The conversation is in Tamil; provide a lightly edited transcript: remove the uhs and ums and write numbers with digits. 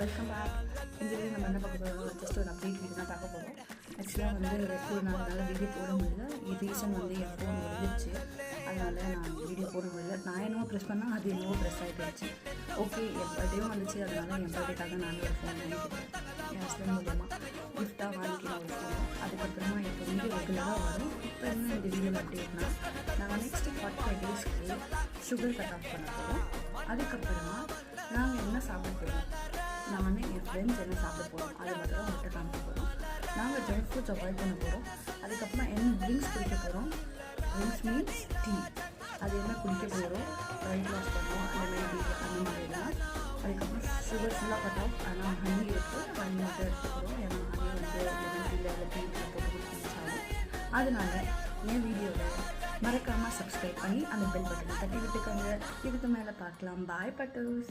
Welcome back. இந்த வீடியோ நம்ம என்ன பார்க்க போகிறோம், ஜஸ்ட் ஒரு அப்டேட் வீடியோ தான் பார்க்க போகிறோம். ஆக்சுவலாக வந்து ஒரு நாள் வீடியோ போட முடியல. ரீசன் வந்து என் ஃபோன் முடிஞ்சிருச்சு, அதனால் நான் வீடியோ போட முடியல. நான் என்னவோ ப்ரெஸ் பண்ணால் அது என்னவோ ப்ரெஸ் ஆகிடுச்சு. ஓகே, என் பர்த்டேவும் வந்துச்சு, அதனால என் பர்த்டேக்காக நான் ஒரு ஃபோன் வாங்கிக்கிட்டேன். என் ஹஸ்பண்ட் மூலமாக கிஃப்டாக வாங்கிக்கிறேன் ஒரு ஃபோன். அதுக்கப்புறமா இப்போ வீடியோ ரெகுலராக வரும். இப்போ என்ன இந்த வீடியோ அப்டேட்னா, நாங்கள் நெக்ஸ்ட் 45 டேஸ்க்கு சுகர் கட் ஆஃப் பண்ண போகிறோம். அதுக்கப்புறமா நாங்கள் என்ன சாப்பிட போகிறோம், நான் என் ஃப்ரெண்ட்ஸ் என்ன சாப்பிட போகிறோம், அதை மட்டும் தான் மட்டும் காமிக்க போகிறோம். நாங்கள் ஜங்க் ஃபுட்ஸ் அவாய்ட் பண்ண போகிறோம். அதுக்கப்புறமா என்ன ட்ரிங்க்ஸ் குடிக்க போகிறோம். Drinks means tea. அது என்ன குடிக்க போகிறோம், வெயிட் லாஸ் பண்ணுவோம், அந்த மாதிரி அந்த மாதிரிலாம். அதுக்கப்புறம் சுகர் ஃபுல்லாக கட் ஆஃப். ஆனால் ஹனி இருக்குது, ஹனி மட்டும் எடுத்துக்கிறோம். ஏன்னா ஹனி வந்து லெமன் டீயில் இல்லை டீயில் போட்டு குடிச்சாலும். அதனால் என் வீடியோவில் மறக்காமல் சப்ஸ்கிரைப் பண்ணி அந்த பெல் பட்டனை தட்டி விட்டுக்கோங்க. இதுக்கு மேலே பார்க்கலாம். பாய் பட்டூஸ்.